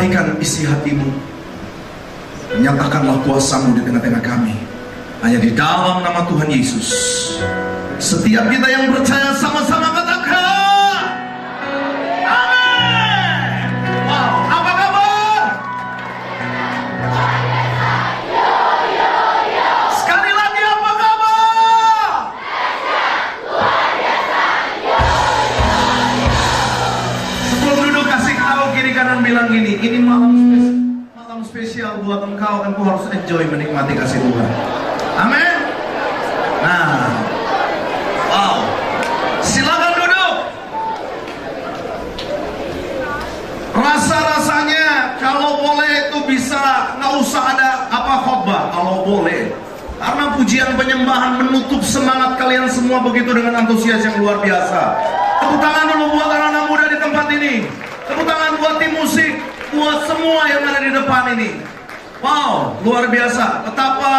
damaikan isi hatimu. Nyatakanlah kuasa-Mu di tengah-tengah kami. Hanya di dalam nama Tuhan Yesus. Setiap kita yang percaya sama-sama katakan amin. Wow, apa kabar? Sekali lagi, apa kabar? Sebelum duduk, kasih tahu kiri kanan, bilang gini, ini malam spesial buat engkau, engkau harus enjoy menikmati kasih Tuhan. Amin. Nah, wow, silakan duduk. Rasa-rasanya kalau boleh itu bisa nggak usah ada khotbah, kalau boleh, karena pujian penyembahan menutup semangat kalian semua begitu dengan antusias yang luar biasa. Tepuk tangan dulu buat anak-anak muda di tempat ini. Tepuk tangan buat tim musik, buat semua yang ada di depan ini. Wow, luar biasa. Betapa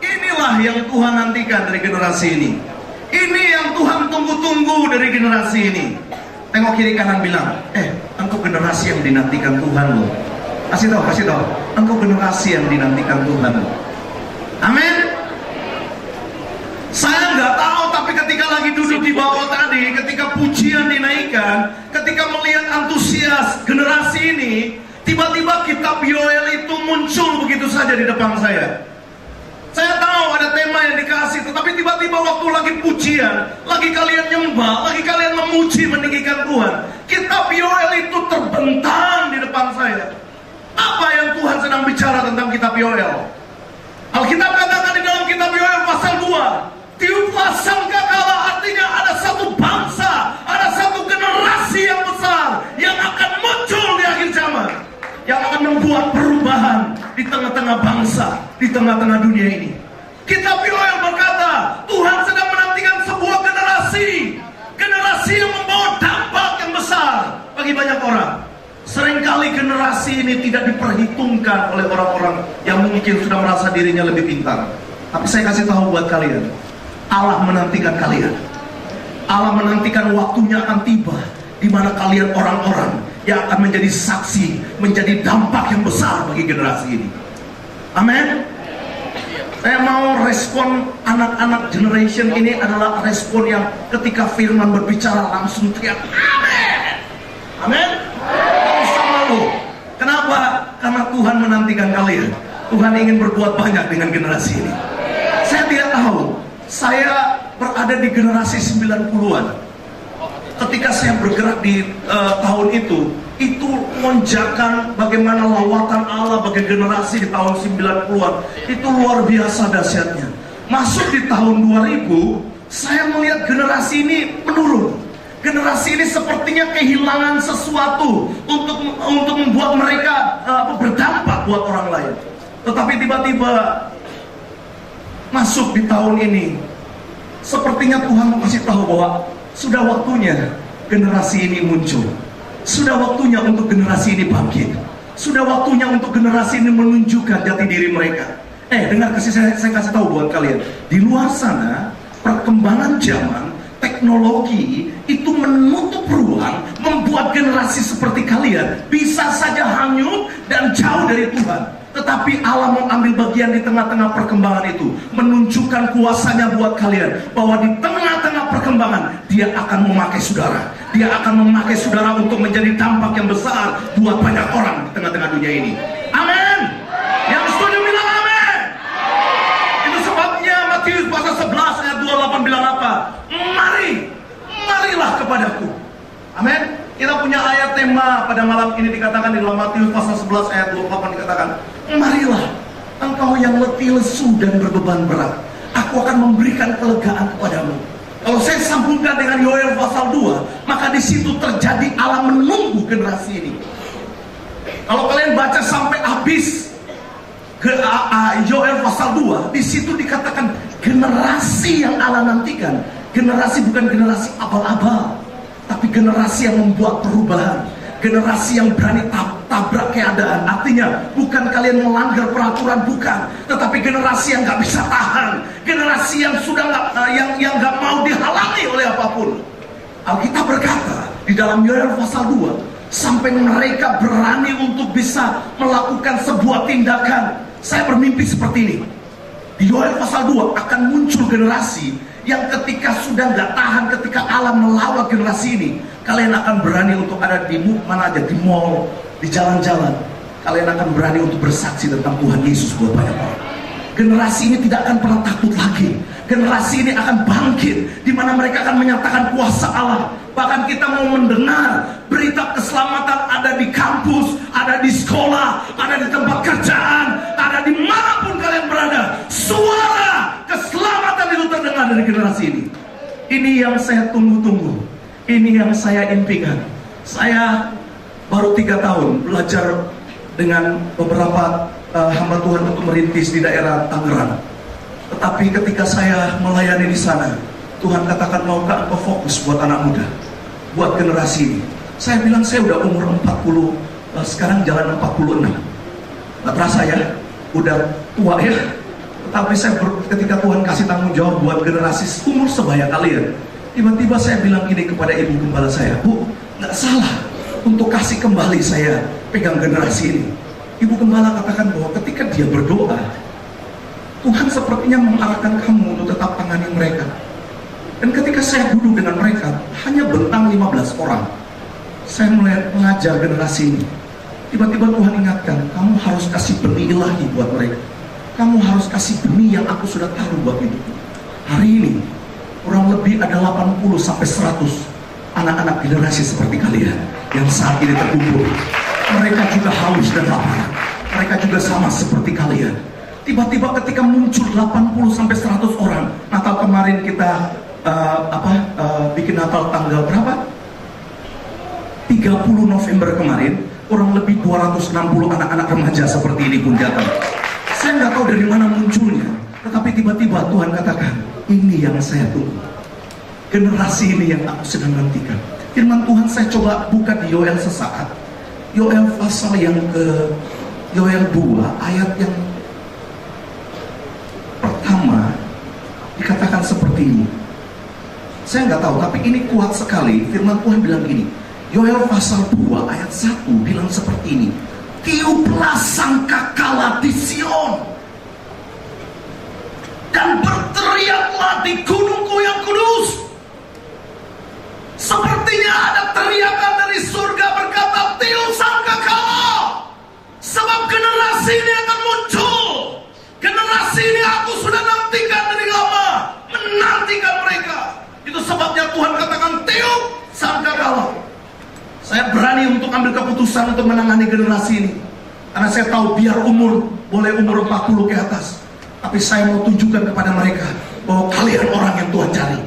inilah yang Tuhan nantikan dari generasi ini. Ini yang Tuhan tunggu-tunggu dari generasi ini. Tengok kiri kanan, bilang, engkau generasi yang dinantikan Tuhan loh. Kasih tahu, engkau generasi yang dinantikan Tuhan loh. Amin. Saya nggak tahu, tapi ketika lagi duduk di bawah tadi, ketika pujian dinaikkan, ketika melihat antusias generasi ini, tiba-tiba kitab Yoel itu muncul begitu saja di depan saya. Saya tahu ada tema yang dikasih, tetapi tiba-tiba waktu lagi pujian, lagi kalian nyembah, lagi kalian memuji, meninggikan Tuhan, kitab Yoel itu terbentang di depan saya. Apa yang Tuhan sedang bicara tentang kitab Yoel? Alkitab katakan di dalam kitab Yoel pasal 2, tiuplah sangkakala, artinya ada satu bangsa, ada satu generasi yang besar yang akan muncul di akhir zaman, yang akan membuat perubahan di tengah-tengah bangsa, di tengah-tengah dunia ini. Kitab Yoel berkata, Tuhan sedang menantikan sebuah generasi yang membawa dampak yang besar bagi banyak orang. Seringkali generasi ini tidak diperhitungkan oleh orang-orang yang mungkin sudah merasa dirinya lebih pintar. Tapi saya kasih tahu buat kalian, Allah menantikan kalian. Allah menantikan waktunya akan tiba, di mana kalian orang-orang yang akan menjadi saksi, menjadi dampak yang besar bagi generasi ini. Amin. Saya mau respon anak-anak generation ini adalah respon yang ketika firman berbicara langsung teriak amin. Amin. Gak usah malu. Kenapa? Karena Tuhan menantikan kalian. Tuhan ingin berbuat banyak dengan generasi ini. Saya tidak tahu, saya berada di generasi 90-an. Ketika saya bergerak di tahun itu lonjakan bagaimana lawatan Allah bagi generasi di tahun 90-an itu luar biasa dahsyatnya. Masuk di tahun 2000, saya melihat generasi ini menurun. Generasi ini sepertinya kehilangan sesuatu untuk membuat mereka berdampak buat orang lain. Tetapi tiba-tiba masuk di tahun ini, sepertinya Tuhan mau kasih tahu bahwa sudah waktunya generasi ini muncul. Sudah waktunya untuk generasi ini bangkit. Sudah waktunya untuk generasi ini menunjukkan jati diri mereka. Dengar, saya kasih tahu buat kalian. Di luar sana, perkembangan zaman, teknologi itu menutup ruang, membuat generasi seperti kalian bisa saja hanyut dan jauh dari Tuhan. Tetapi Allah mau ambil bagian di tengah-tengah perkembangan itu, menunjukkan kuasanya buat kalian, bahwa di tengah-tengah perkembangan Dia akan memakai saudara. Dia akan memakai saudara untuk menjadi dampak yang besar buat banyak orang di tengah-tengah dunia ini. Amin. Yang setuju bilang amin. Itu sebabnya Matius pasal 11 ayat 28 bilang apa? Marilah kepadaku. Amin. Kita punya ayat tema pada malam ini, dikatakan di dalam Matius pasal 11 ayat 28 dikatakan, marilah engkau yang letih lesu dan berbeban berat, aku akan memberikan kelegaan kepadamu. Kalau saya sambungkan dengan Yoel pasal 2, maka di situ terjadi Allah menunggu generasi ini. Kalau kalian baca sampai habis ke Yoel pasal 2, di situ dikatakan generasi yang Allah nantikan. Generasi bukan generasi abal-abal, tapi generasi yang membuat perubahan. Generasi yang berani tabrak keadaan. Artinya bukan kalian melanggar peraturan, bukan, tetapi generasi yang gak bisa tahan. Generasi yang sudah yang gak mau dihalangi oleh apapun. Alkitab berkata di dalam Yoel pasal 2, sampai mereka berani untuk bisa melakukan sebuah tindakan. Saya bermimpi seperti ini. Di Yoel pasal 2 akan muncul generasi yang ketika sudah nggak tahan, ketika alam melawan generasi ini, kalian akan berani untuk ada di mana aja, di mall, di jalan-jalan. Kalian akan berani untuk bersaksi tentang Tuhan Yesus buat banyak orang. Generasi ini tidak akan pernah takut lagi. Generasi ini akan bangkit, di mana mereka akan menyatakan kuasa Allah. Bahkan kita mau mendengar berita keselamatan ada di kampus, ada di sekolah, ada di tempat kerjaan, ada dimanapun kalian berada. Suara keselamatan itu terdengar dari generasi ini. Ini yang saya tunggu-tunggu. Ini yang saya impikan. Saya baru 3 tahun belajar dengan beberapa hamba Tuhan untuk merintis di daerah Tangerang. Tetapi ketika saya melayani di sana, Tuhan katakan, maukah engkau fokus buat anak muda, buat generasi ini? Saya bilang saya udah umur 40, sekarang jalan 46. Gak terasa ya, udah tua ya. Tetapi ketika Tuhan kasih tanggung jawab buat generasi umur sebaya kalian, tiba-tiba saya bilang gini kepada ibu gembala saya, Bu, gak salah untuk kasih kembali saya pegang generasi ini. Ibu gembala katakan bahwa ketika dia berdoa, Tuhan sepertinya mengarahkan kamu untuk tetap tangani mereka. Dan ketika saya duduk dengan mereka, hanya bentang 15 orang, saya mulai mengajar generasi ini. Tiba-tiba Tuhan ingatkan, kamu harus kasih benih ilahi buat mereka. Kamu harus kasih benih yang aku sudah taruh buat hidupmu. Hari ini, kurang lebih ada 80-100 anak-anak generasi seperti kalian yang saat ini terkumpul. Mereka juga haus dan lapar. Mereka juga sama seperti kalian. Tiba-tiba ketika muncul 80-100 orang, Natal kemarin kita bikin Natal tanggal berapa? 30 November kemarin, kurang lebih 260 anak-anak remaja seperti ini pun datang. Saya nggak tahu dari mana munculnya, tetapi tiba-tiba Tuhan katakan, ini yang saya tunggu. Generasi ini yang aku sedang nantikan. Firman Tuhan saya coba buka di Yoel sesaat. Yoel pasal yang Yoel 2 ayat yang pertama dikatakan seperti ini. Saya nggak tahu, tapi ini kuat sekali. Firman Tuhan bilang gini, Yoel pasal 2 ayat 1 bilang seperti ini, tiuplah sangkakala di Sion dan berteriaklah di gunungku yang kudus. Sepertinya ada teriakan dari surga berkata, tiup sangkakala, sebab generasi ini akan muncul. Generasi ini aku sudah nantikan dari lama, menantikan mereka. Itu sebabnya Tuhan katakan tiup sangkakala. Saya berani untuk ambil keputusan untuk menangani generasi ini, karena saya tahu biar boleh umur 40 ke atas, tapi saya mau tunjukkan kepada mereka bahwa kalian orang yang Tuhan cari.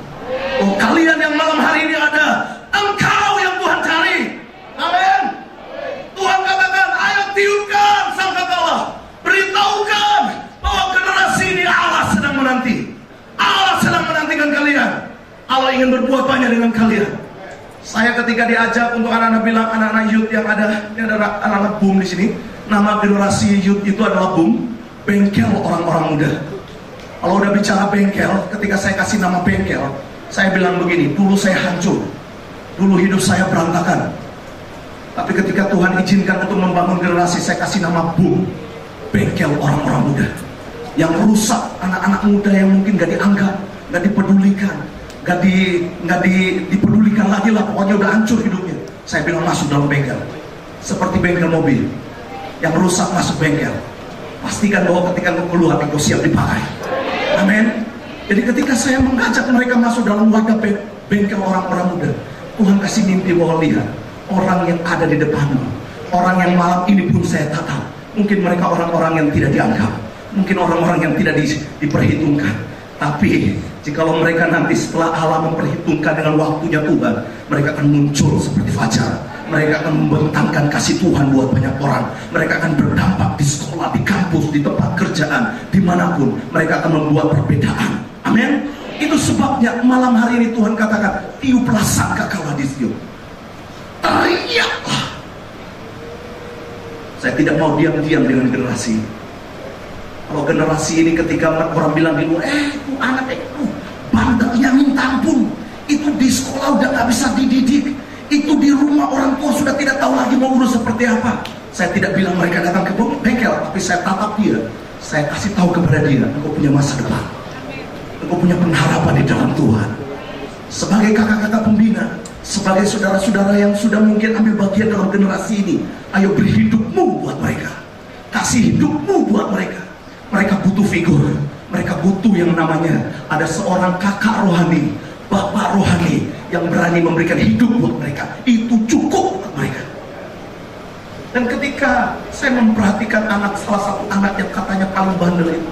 Oh, kalian yang malam hari ini ada, engkau yang Tuhan cari. Amin. Tuhan katakan, ayo tiupkan sangkakala, beritahukan bahwa generasi ini Allah sedang menanti. Allah sedang menantikan kalian. Allah ingin berbuat banyak dengan kalian. Saya ketika diajak untuk anak-anak bilang, anak-anak youth yang ada, ini ada anak-anak boom di sini. Nama generasi youth itu adalah boom, bengkel orang-orang muda. Kalau udah bicara bengkel, ketika saya kasih nama bengkel, saya bilang begini, dulu saya hancur, dulu hidup saya berantakan. Tapi ketika Tuhan izinkan untuk membangun generasi, saya kasih nama boom, bengkel orang-orang muda. Yang rusak anak-anak muda yang mungkin gak dianggap, gak dipedulikan, gak dipedulikan lagi lah, pokoknya udah hancur hidupnya. Saya bilang masuk dalam bengkel, seperti bengkel mobil. Yang rusak masuk bengkel, pastikan bahwa ketika engkau keluar, engkau siap dipakai. Amin. Jadi ketika saya mengajak mereka masuk dalam wadah bengkel orang-orang muda, Tuhan kasih mimpi bahwa lihat orang yang ada di depanmu, orang yang malam ini pun saya tatap. Mungkin mereka orang-orang yang tidak dianggap, mungkin orang-orang yang tidak diperhitungkan. Tapi jikalau mereka nanti setelah Allah memperhitungkan dengan waktunya Tuhan, mereka akan muncul seperti fajar. Mereka akan membentangkan kasih Tuhan buat banyak orang. Mereka akan berdampak di sekolah, di kampus, di tempat kerjaan, dimanapun. Mereka akan membuat perbedaan. Amin. Itu sebabnya malam hari ini Tuhan katakan, tiuplah sangkakala di Sion, teriaklah. Saya tidak mau diam-diam dengan generasi ini. Kalau generasi ini ketika orang bilang di luar, itu anak itu bandeknya minta ampun, itu di sekolah udah gak bisa dididik, itu di rumah orang tua sudah tidak tahu lagi mau urus seperti apa? Saya tidak bilang mereka datang ke bengkel, tapi saya tatap dia. Saya kasih tahu kepada dia, engkau punya masa depan. Engkau punya pengharapan di dalam Tuhan. Sebagai kakak-kakak pembina, sebagai saudara-saudara yang sudah mungkin ambil bagian dalam generasi ini, ayo beri hidupmu buat mereka. Kasih hidupmu buat mereka. Mereka butuh figur. Mereka butuh yang namanya ada seorang kakak rohani, bapak rohani yang berani memberikan hidup buat mereka. Itu cukup buat mereka. Dan ketika saya memperhatikan salah satu anak yang katanya paling bandel itu,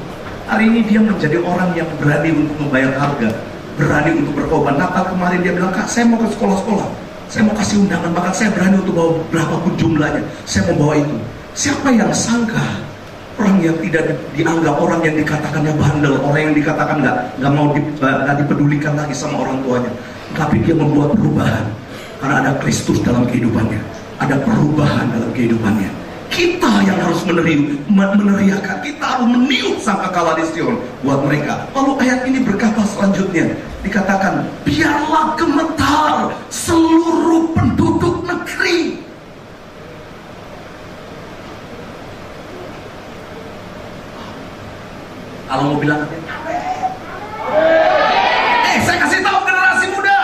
hari ini dia menjadi orang yang berani untuk membayar harga, berani untuk berkorban. Natal kemarin dia bilang, Kak, saya mau ke sekolah-sekolah, saya mau kasih undangan, bahkan saya berani untuk bawa berapapun jumlahnya, saya mau bawa itu. Siapa yang sangka orang yang tidak dianggap, orang yang dikatakannya bandel, orang yang dikatakan nggak mau dipedulikan lagi sama orang tuanya, tapi dia membuat perubahan karena ada Kristus dalam kehidupannya, ada perubahan dalam kehidupannya. Kita yang harus meneriakan, kita harus meniup sangkakala di Sion buat mereka. Lalu ayat ini berkata selanjutnya, dikatakan, biarlah gemetar seluruh penduduk negeri. Kalau mau bilang, saya kasih tahu generasi muda,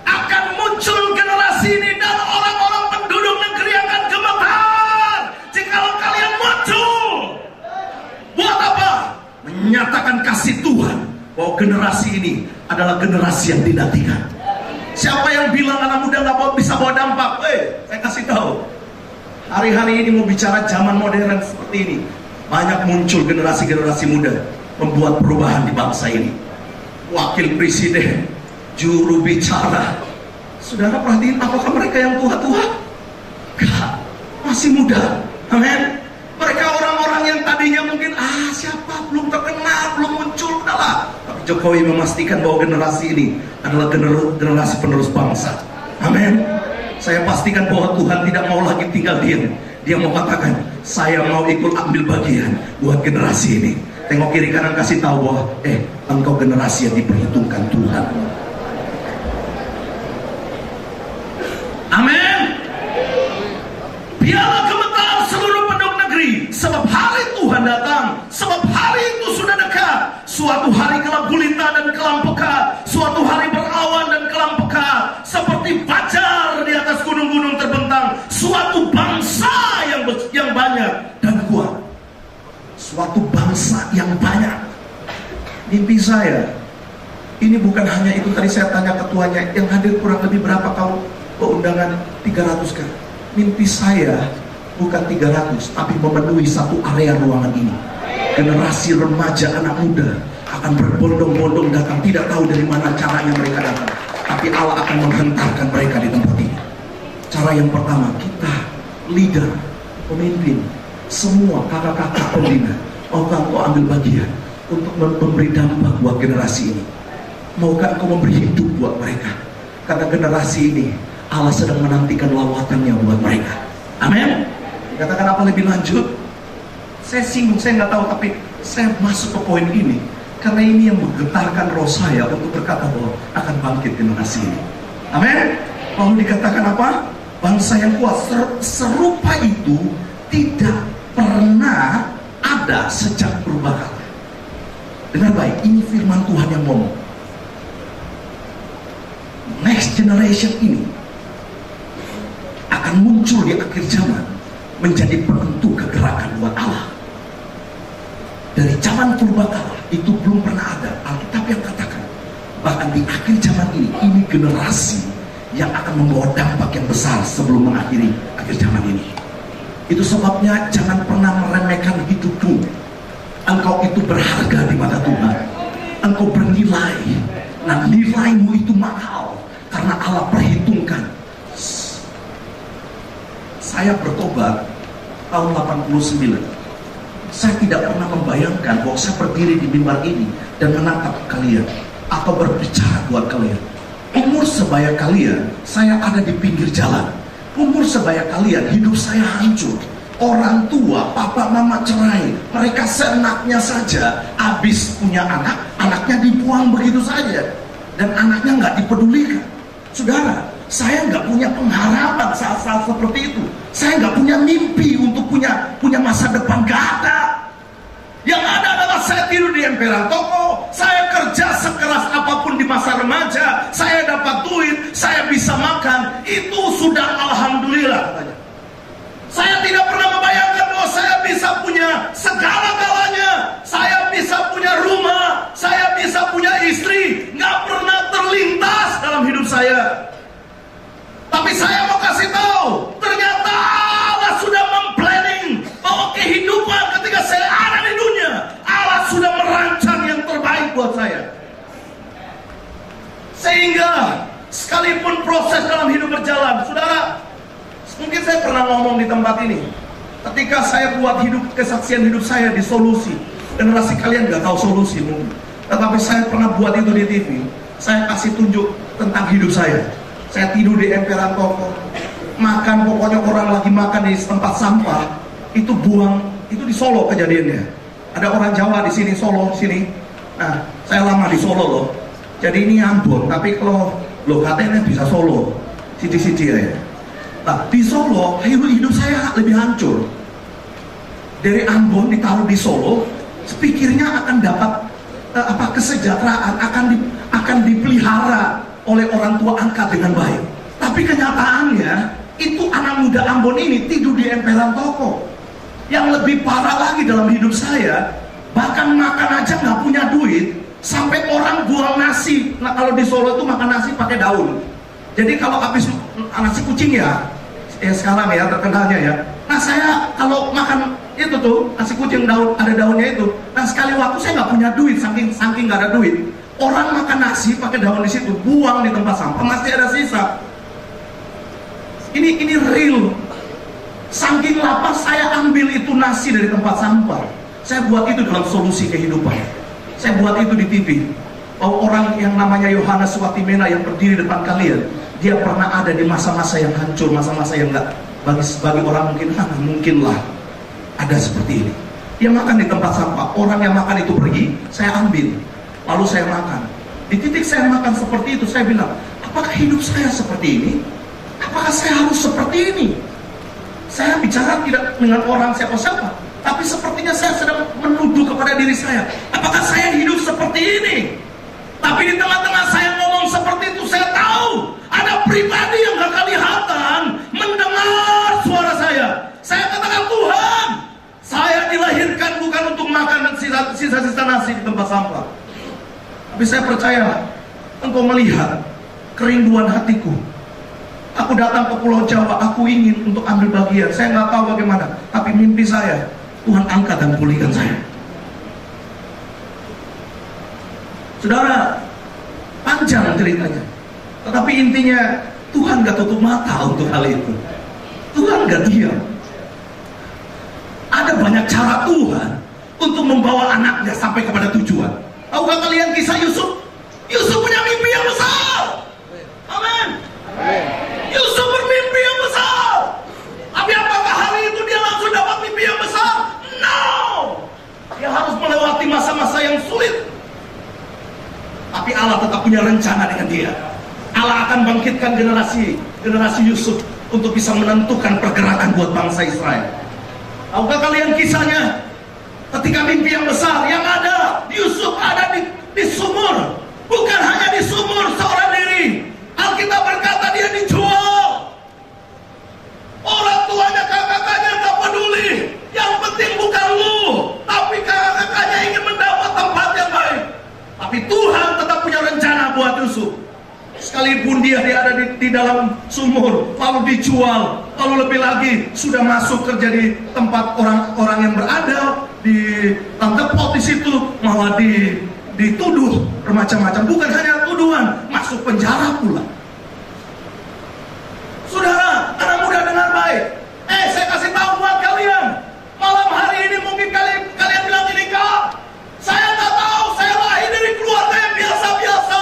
akan muncul generasi ini dan orang-orang penduduk negeri akan gemetar jikalau kalian muncul. Buat apa? Menyatakan kasih Tuhan bahwa generasi ini adalah generasi yang dinantikan. Siapa yang bilang anak muda nggak bisa bawa dampak? Saya kasih tahu. Hari-hari ini mau bicara zaman modern seperti ini, banyak muncul generasi-generasi muda membuat perubahan di bangsa ini. Wakil presiden, juru bicara. Saudara perhatiin, apakah mereka yang tua-tua? Gak, masih muda. Amin. Mereka orang-orang yang tadinya mungkin siapa, belum terkenal, belum muncul, udahlah. Tapi Jokowi memastikan bahwa generasi ini adalah generasi penerus bangsa. Amin. Saya pastikan bahwa Tuhan tidak mau lagi tinggal diam. Dia mau katakan, saya mau ikut ambil bagian buat generasi ini. Tengok kiri kanan, kasih tahu bahwa engkau generasi yang diperhitungkan Tuhan. Amin. Biarlah gemetar seluruh penduduk negeri, sebab hari Tuhan datang, sebab hari itu sudah dekat. Suatu hari gelap gulita dan kelam pekat, suatu hari berawan dan kelam pekat, seperti fajar di atas gunung-gunung terbentang. Suatu bangsa yang banyak dan kuat, suatu bangsa yang banyak. Mimpi saya ini bukan hanya itu. Tadi saya tanya ketuanya, yang hadir kurang lebih berapa kau undangan? 300 kan? Mimpi saya bukan 300, tapi memenuhi satu area ruangan ini. Generasi remaja, anak muda akan berbondong-bondong datang, tidak tahu dari mana caranya mereka datang, tapi Allah akan menghentarkan mereka di tempat ini. Cara yang pertama, kita leader, pemimpin, semua kakak-kakak pembina, maukah engkau ambil bagian untuk memberi dampak buat generasi ini? Maukah engkau memberi hidup buat mereka? Karena generasi ini Allah sedang menantikan lawatannya buat mereka. Amin. Dikatakan apa lebih lanjut? Saya singgung, saya nggak tahu, tapi saya masuk ke poin ini karena ini yang menggetarkan roh saya untuk berkata bahwa akan bangkit generasi ini. Amin. Lalu dikatakan apa? Bangsa yang kuat, serupa itu tidak pernah ada sejak perubahan. Dengar baik, ini firman Tuhan yang ngomong. Next generation ini akan muncul di akhir zaman, menjadi penentu kegerakan buat Allah. Dari zaman purbakala itu belum pernah ada. Alkitab yang katakan bahkan di akhir zaman ini generasi yang akan membawa dampak yang besar sebelum mengakhiri akhir zaman ini. Itu sebabnya jangan pernah meremehkan hidupmu. Engkau itu berharga di mata Tuhan. Engkau bernilai. Nah, nilaimu itu mahal karena Allah perhitungkan. Saya bertobat tahun 89. Saya tidak pernah membayangkan bahwa saya berdiri di mimbar ini dan menatap kalian atau berbicara buat kalian. Umur sebaya kalian, saya ada di pinggir jalan. Umur sebaya kalian, hidup saya hancur. Orang tua, papa mama cerai. Mereka seenaknya saja. Habis punya anak, anaknya dibuang begitu saja. Dan anaknya nggak dipedulikan. Saudara, Saya nggak punya pengharapan saat-saat seperti itu. Saya nggak punya mimpi untuk punya masa depan, nggak ada. Yang ada adalah saya tidur di emperan toko, saya kerja sekeras apapun di masa remaja, saya dapat duit, saya bisa makan, itu sudah alhamdulillah katanya. Saya tidak pernah membayangkan bahwa saya bisa punya segala-galanya, saya bisa punya rumah, saya bisa punya istri, nggak pernah terlintas dalam hidup saya. Tapi saya mau kasih tahu, ternyata Allah sudah memplanning bahwa kehidupan ketika saya ada di dunia, Allah sudah merancang yang terbaik buat saya. Sehingga sekalipun proses dalam hidup berjalan, saudara, mungkin saya pernah ngomong di tempat ini, ketika saya buat kesaksian hidup saya di Solusi, generasi kalian nggak tahu Solusi mungkin, tetapi saya pernah buat itu di TV. Saya kasih tunjuk tentang hidup saya. Saya tidur di emperan toko, makan, pokoknya orang lagi makan di tempat sampah, itu buang, itu di Solo kejadiannya. Ada orang Jawa di sini, Solo sini. Nah, saya lama di Solo loh. Jadi ini Ambon, tapi kalau lo katanya bisa Solo, sidi-sidi ya. Nah, di Solo hidup saya lebih hancur. Dari Ambon ditaruh di Solo, pikirnya akan dapat kesejahteraan, akan dipelihara oleh orang tua angkat dengan baik. Tapi kenyataannya itu anak muda Ambon ini tidur di emperan toko. Yang lebih parah lagi dalam hidup saya, bahkan makan aja nggak punya duit, sampai orang buang nasi. Nah, kalau di Solo itu makan nasi pakai daun. Jadi kalau habis nasi kucing ya sekarang ya terkenalnya ya. Nah, saya kalau makan itu tuh nasi kucing daun, ada daunnya itu. Nah, sekali waktu saya nggak punya duit, saking nggak ada duit. Orang makan nasi pakai daun di situ, buang di tempat sampah, masih ada sisa. Ini real. Saking lapar saya ambil itu nasi dari tempat sampah. Saya buat itu dalam Solusi Kehidupan. Saya buat itu di TV. Bahwa orang yang namanya Yohanes Watimena yang berdiri depan kalian, dia pernah ada di masa-masa yang hancur, masa-masa yang enggak bagi orang mungkin lah ada seperti ini. Dia makan di tempat sampah, orang yang makan itu pergi, saya ambil. Lalu saya makan. Di titik saya makan seperti itu, saya bilang, apakah hidup saya seperti ini? Apakah saya harus seperti ini? Saya bicara tidak dengan orang siapa-siapa, tapi sepertinya saya sedang menuduh kepada diri saya, apakah saya hidup seperti ini? Tapi di tengah-tengah saya ngomong seperti itu, saya tahu ada pribadi yang gak kelihatan mendengar suara saya. Saya katakan, Tuhan, saya dilahirkan bukan untuk makan sisa-sisa nasi di tempat sampah. Tapi saya percaya Engkau melihat kerinduan hatiku. Aku datang ke Pulau Jawa, aku ingin untuk ambil bagian. Saya nggak tahu bagaimana, tapi mimpi saya, Tuhan angkat dan pulihkan saya. Saudara, panjang ceritanya, tetapi intinya Tuhan nggak tutup mata untuk hal itu. Tuhan nggak diam. Ada banyak cara Tuhan untuk membawa anaknya sampai kepada tujuan. Tahukah kalian kisah Yusuf? Yusuf punya mimpi yang besar. Amin. Yusuf bermimpi yang besar. Tapi apakah hari itu dia langsung dapat mimpi yang besar? No. Dia harus melewati masa-masa yang sulit. Tapi Allah tetap punya rencana dengan dia. Allah akan bangkitkan generasi Yusuf untuk bisa menentukan pergerakan buat bangsa Israel. Tahukah kalian kisahnya? Ketika mimpi yang besar yang ada, Yusuf ada di sumur. Bukan hanya di sumur seorang diri. Alkitab berkata dia dijual. Orang tuanya, kakak-kakaknya gak peduli. Yang penting bukan lu, tapi kakak-kakaknya ingin mendapat tempat yang baik. Tapi Tuhan tetap punya rencana buat Yusuf. Sekalipun dia ada di dalam sumur, lalu dijual, lalu lebih lagi sudah masuk kerja di tempat orang-orang yang berada, di tangkap di situ, malah dituduh bermacam-macam. Bukan hanya tuduhan, masuk penjara pula. Saudara, anak muda dengar baik. Saya kasih tahu buat kalian. Malam hari ini mungkin kalian bilang ini, Kak, saya nggak tahu, saya lahir dari keluarga yang biasa-biasa.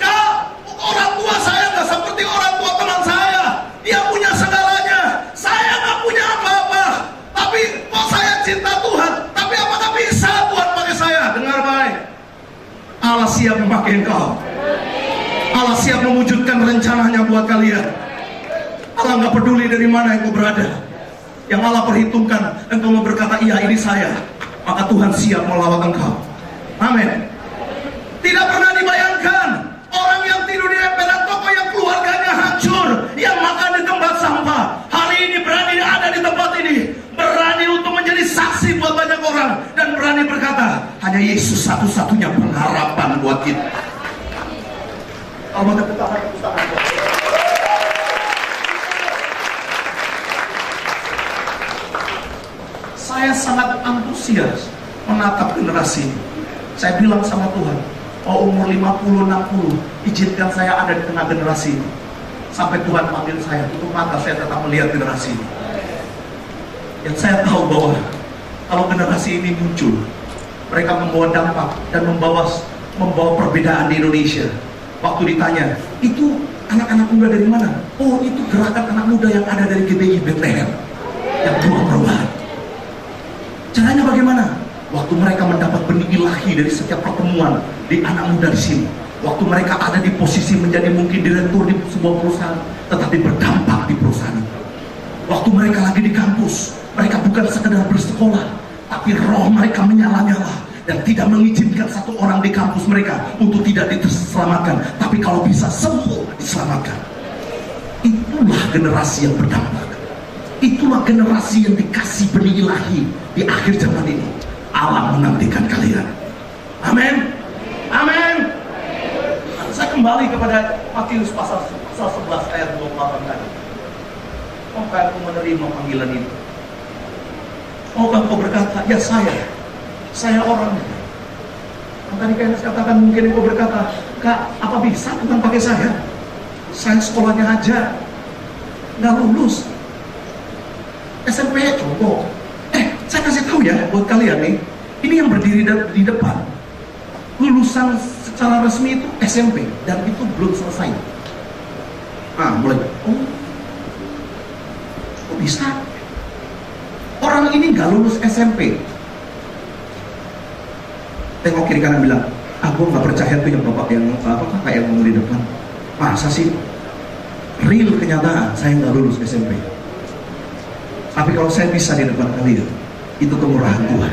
Kak, orang tua saya nggak seperti orang tua teman saya. Dia punya segalanya, saya nggak punya apa-apa. Tapi kok saya cinta Tuhan. Tapi apakah bisa Tuhan pakai saya? Dengar baik. Allah siap memakai engkau. Allah siap mewujudkan rencananya buat kalian. Allah nggak peduli dari mana engkau berada. Yang Allah perhitungkan, engkau mau berkata, iya ini saya, maka Tuhan siap melawat engkau. Amin. Tidak pernah dibayangkan orang yang tidur di emperan toko yang keluarganya hancur, yang makan di tempat sampah, hari ini berani ada di tempat ini, berani untuk menjadi saksi buat banyak orang, dan berani berkata, hanya Yesus satu-satunya pengharapan buat kita. Allah saya sangat antusias menatap generasi ini. Saya bilang sama Tuhan, oh umur 50-60, izinkan saya ada di tengah generasi ini. Sampai Tuhan panggil saya, tutup mata saya tetap melihat generasi ini. Yang saya tahu bahwa kalau generasi ini muncul, mereka membawa dampak dan membawa perbedaan di Indonesia. Waktu ditanya, itu anak-anak muda dari mana? Oh, itu gerakan anak muda yang ada dari GBI Bethlehem, yang tua perubahan. Caranya bagaimana? Waktu mereka mendapat benih ilahi dari setiap pertemuan di anak muda di sini, waktu mereka ada di posisi menjadi mungkin direktur di sebuah perusahaan, tetapi berdampak di perusahaan itu. Waktu mereka lagi di kampus, mereka bukan sekedar bersekolah, tapi roh mereka menyala-nyala dan tidak mengizinkan satu orang di kampus mereka untuk tidak diselamatkan, tapi kalau bisa semua diselamatkan. Itulah generasi yang berdampak. Itulah generasi yang dikasih benih ilahi di akhir zaman ini. Allah menantikan kalian. Amin. Amin. Saya kembali kepada Matius pasal 11 ayat 28 tadi. Maukah aku menerima panggilan itu? Maukah kau berkata, ya saya orangnya. Tadi Kaynes katakan, mungkin kau berkata, Kak, apa bisa Tuhan pakai saya? Saya sekolahnya aja nggak lulus. SMP coba. Saya kasih tahu ya buat kalian nih, ini yang berdiri di depan, lulusan secara resmi itu SMP dan itu belum selesai. Mulai. Oh, kok bisa? Orang ini nggak lulus SMP. Tengok kiri kanan bilang, aku nggak percaya tuh yang bapak yang kakak yang ngomong di depan. Masa sih? Real kenyataan, saya nggak lulus SMP. Tapi kalau saya bisa di depan kalian, itu kemurahan Tuhan.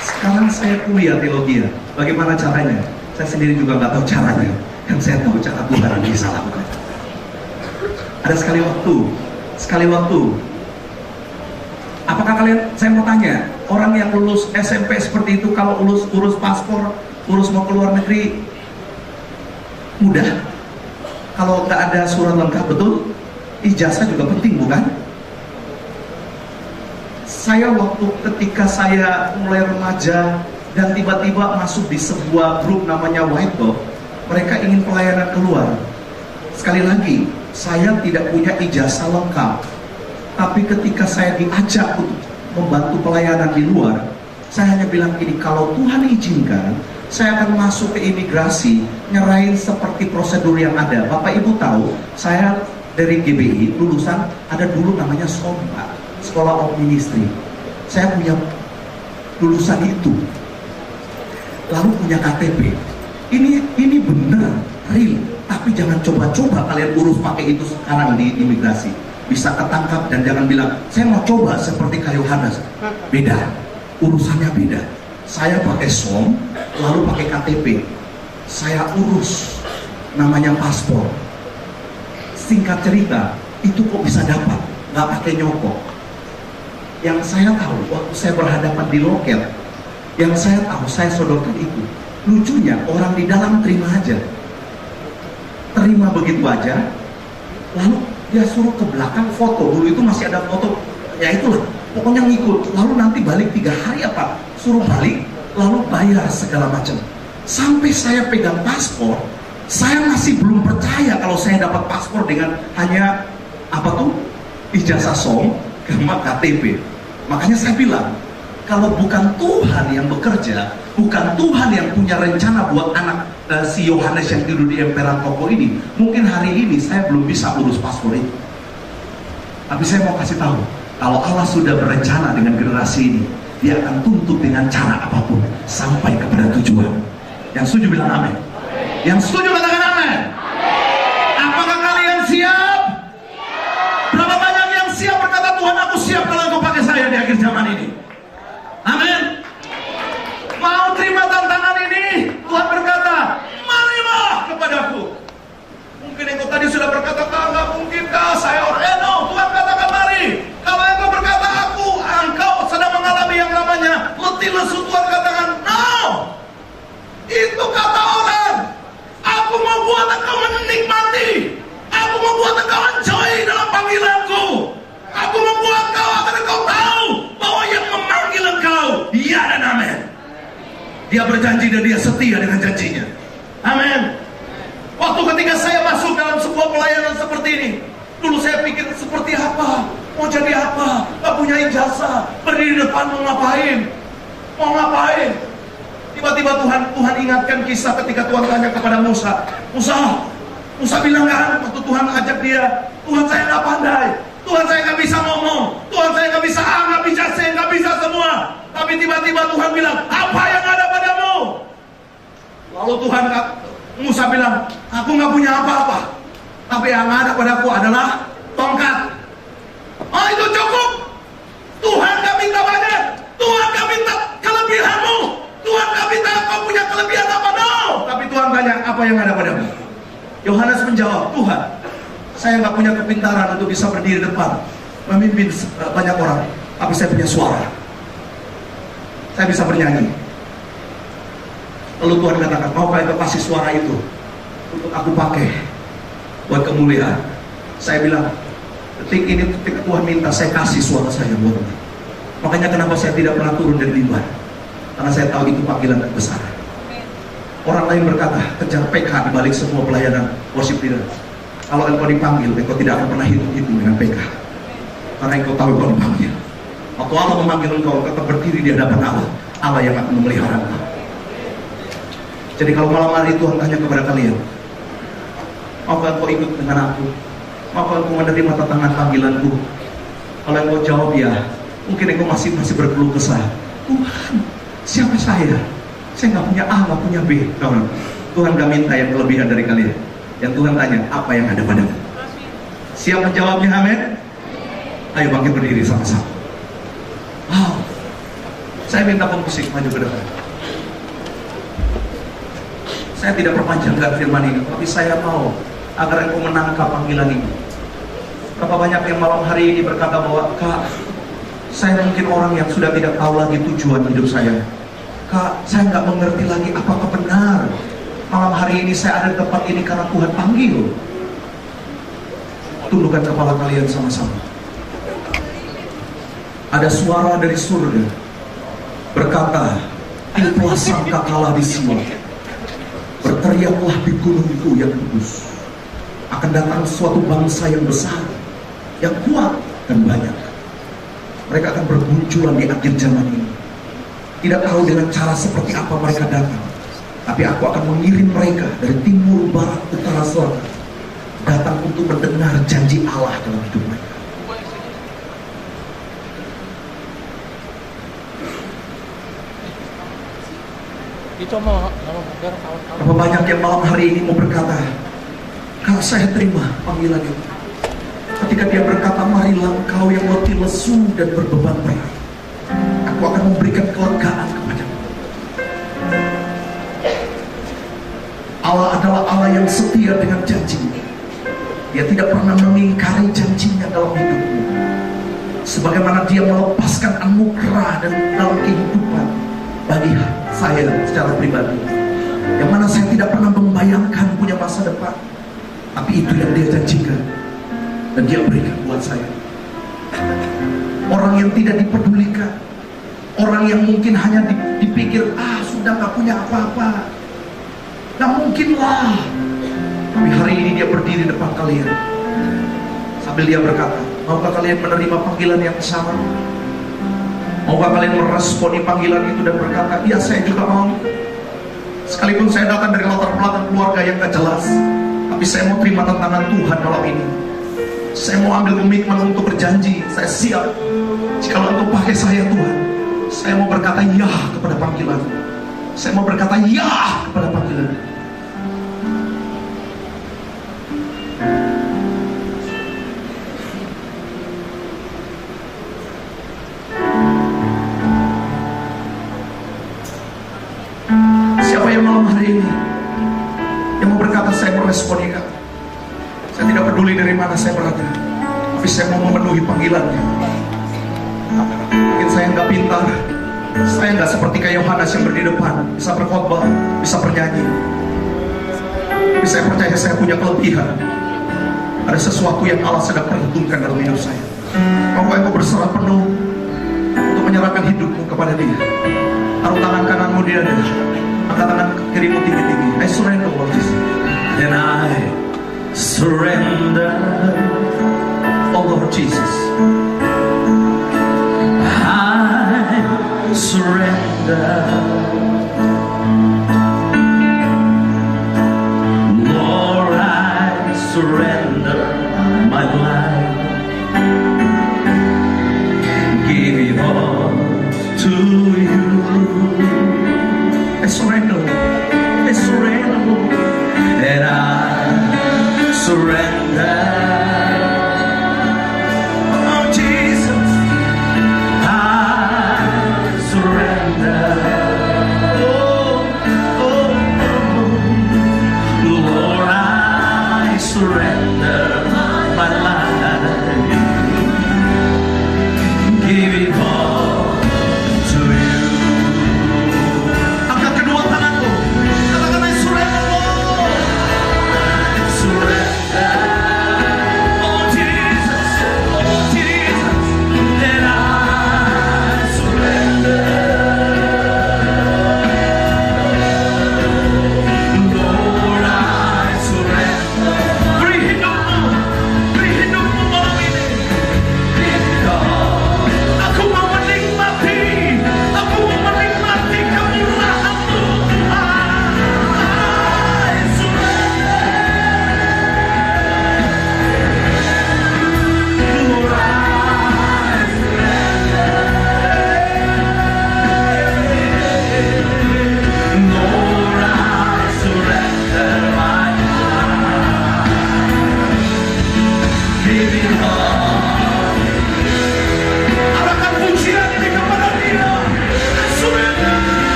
Sekarang saya kuliah teologi. Bagaimana caranya? Saya sendiri juga nggak tahu caranya. Yang saya tahu cara Tuhan yang bisa lakukan. Ada sekali waktu. Apakah kalian, saya mau tanya, orang yang lulus SMP seperti itu, kalau urus paspor, urus mau keluar negeri, mudah? Kalau nggak ada surat lengkap, betul? Ijazah juga penting, bukan? Saya waktu ketika saya mulai remaja dan tiba-tiba masuk di sebuah grup namanya White Dog, mereka ingin pelayanan keluar. Sekali lagi, saya tidak punya ijazah lengkap, tapi ketika saya diajak untuk membantu pelayanan di luar, saya hanya bilang gini, kalau Tuhan izinkan, saya akan masuk ke imigrasi, nyerahin seperti prosedur yang ada. Bapak Ibu tahu, saya dari GBI lulusan ada dulu namanya SOMPA, Sekolah of Ministry. Saya punya lulusan itu, lalu punya KTP. Ini benar, real. Tapi jangan coba-coba kalian urus pakai itu sekarang di imigrasi. Bisa ketangkap dan jangan bilang, saya mau coba seperti kayu Yohanes. Beda, urusannya beda. Saya pakai SOM, lalu pakai KTP. Saya urus namanya paspor. Singkat cerita, itu kok bisa dapat, nggak pakai nyokok. Yang saya tahu, waktu saya berhadapan di loket, yang saya tahu, saya sodorkan itu. Lucunya, orang di dalam terima aja. Terima begitu aja, lalu dia suruh ke belakang foto. Dulu itu masih ada foto, ya itulah, pokoknya ngikut. Lalu nanti balik 3 hari apa, suruh balik, lalu bayar segala macam. Sampai saya pegang paspor, saya masih belum percaya kalau saya dapat paspor dengan hanya ijazah SOM sama KTP. Makanya saya bilang, kalau bukan Tuhan yang bekerja, bukan Tuhan yang punya rencana buat anak si Yohanes yang tidur di emperan toko ini, mungkin hari ini saya belum bisa urus paspor itu. Tapi saya mau kasih tahu, kalau Allah sudah berencana dengan generasi ini, Dia akan tuntut dengan cara apapun sampai kepada tujuan. Yang setuju bilang amin. Yang setuju katakan amin. Apakah kalian siap? Berapa banyak yang siap berkata, Tuhan aku siap kalau Engkau pakai saya di akhir zaman ini? Amin. Mau terima tantangan ini? Tuhan berkata, marilah kepadaku. Mungkin engkau tadi sudah berkata, nggak mungkin kah saya orang. No, Tuhan katakan mari. Kalau engkau berkata engkau sedang mengalami yang namanya letih lesu, Tuhan katakan no. Itu kata orang. Aku mau buat engkau menikmati. Aku mau buat engkau enjoy dalam panggilanku. Aku mau buat engkau agar engkau tahu bahwa yang memanggil engkau, ya dan amin. Dia berjanji dan dia setia dengan janjinya. Amin. Waktu ketika saya masuk dalam sebuah pelayanan seperti ini, dulu saya pikir seperti apa? Mau jadi apa? Gak punya ijazah, berdiri di depan mau ngapain? Mau ngapain? Tiba-tiba Tuhan ingatkan kisah ketika Tuhan tanya kepada Musa. Musa bilang kan, waktu Tuhan ajak dia, Tuhan saya gak pandai, Tuhan saya gak bisa ngomong, Tuhan saya gak bisa gak bisa C, gak bisa semua. Tapi tiba-tiba Tuhan bilang, apa yang ada padamu? Lalu Musa bilang, aku gak punya apa-apa, tapi yang ada padaku adalah tongkat. Oh itu cukup. Tuhan gak minta banyak, Tuhan gak minta kelebihanmu, Tuhan gak minta kau punya kelebihan apa, no. Tapi Tuhan tanya, apa yang ada padamu? Yohanes menjawab, Tuhan, saya gak punya kepintaran untuk bisa berdiri depan memimpin banyak orang, tapi saya punya suara, saya bisa bernyanyi. Lalu Tuhan katakan, maukah engkau kasih suara itu untuk aku pakai buat kemuliaan? Saya bilang, detik ini ketika Tuhan minta, saya kasih suara saya buat Tuhan. Makanya kenapa saya tidak pernah turun dari mimbar, karena saya tahu itu panggilan yang besar. Orang lain berkata, kejar PK di balik semua pelayanan worship leader. Kalau engkau dipanggil, engkau tidak akan pernah hitung-hitung dengan PK, karena engkau tahu engkau dipanggil. Waktu Allah memanggil engkau, tetap berdiri di hadapan Allah yang akan memelihara engkau. Jadi kalau malam hari Tuhan tanya kepada kalian, maukah engkau ikut dengan aku? Maukah engkau menerima tantangan panggilanku? Kalau engkau jawab ya, mungkin engkau masih berkeluh kesah. Tuhan, siapa saya? Saya nggak punya A, nggak punya B. Tuhan gak minta yang kelebihan dari kalian. Yang Tuhan tanya, apa yang ada padamu? Siap menjawabnya, amin? Ayo bangkit berdiri sama-sama. Wow. Saya minta pemusik maju ke depan. Saya tidak perpanjangkan firman ini, tapi saya mau agar engkau menangkap panggilan ini. Berapa banyak yang malam hari ini berkata bahwa, Kak, saya mungkin orang yang sudah tidak tahu lagi tujuan hidup saya. Kak, saya nggak mengerti lagi apakah benar malam hari ini saya ada di tempat ini karena Tuhan panggil. Tundukkan kepala kalian sama-sama. Ada suara dari surga berkata, tiuplah sangkakala di Sion, berteriaklah di gunungku yang kudus. Akan datang suatu bangsa yang besar, yang kuat dan banyak. Mereka akan bermunculan di akhir zaman ini. Tidak tahu dengan cara seperti apa mereka datang, tapi aku akan mengirim mereka dari timur, barat, utara, selatan, datang untuk mendengar janji Allah dalam hidup mereka. Berapa banyak yang malam hari ini mau berkata, kalau saya terima panggilan itu. Ketika dia berkata, marilah engkau yang letih lesu dan berbeban berat, aku akan memberikan kelegaan kepadamu. Allah adalah Allah yang setia dengan janjinya. Dia tidak pernah mengingkari janjinya dalam hidupmu. Sebagaimana dia melepaskan anugerah dan dalam kehidupan bagi saya secara pribadi, yang mana saya tidak pernah membayangkan punya masa depan, tapi itu yang dia janjikan dan dia berikan buat saya. Orang yang tidak dipedulikan, orang yang mungkin hanya dipikir, sudah gak punya apa-apa, gak mungkin lah. Tapi hari ini dia berdiri depan kalian sambil dia berkata, maukah kalian menerima panggilan yang sama? Maukah kalian meresponi panggilan itu dan berkata, ya saya juga mau. Sekalipun saya datang dari latar belakang keluarga yang gak jelas, tapi saya mau terima tantangan Tuhan malam ini. Saya mau ambil komitmen untuk berjanji, saya siap. Jika Engkau pakai saya Tuhan, saya mau berkata ya kepada panggilan. Saya mau berkata ya kepada panggilan. yang mau berkata, saya meresponi kamu. Saya tidak peduli dari mana saya berada, tapi saya mau memenuhi panggilannya. Mungkin saya nggak pintar, saya nggak seperti kayak Yohanes yang berdiri depan, bisa berkhotbah, bisa bernyanyi. Tapi saya percaya saya punya kelebihan. Ada sesuatu yang Allah sedang perhitungkan dalam hidup saya. Mau engkau berserah penuh untuk menyerahkan hidupmu kepada Dia. Taruh tangan kananmu di dada, angkat tangan kirimu tinggi-tinggi. I surrender, Lord Jesus. And I surrender, oh Lord Jesus. I surrender.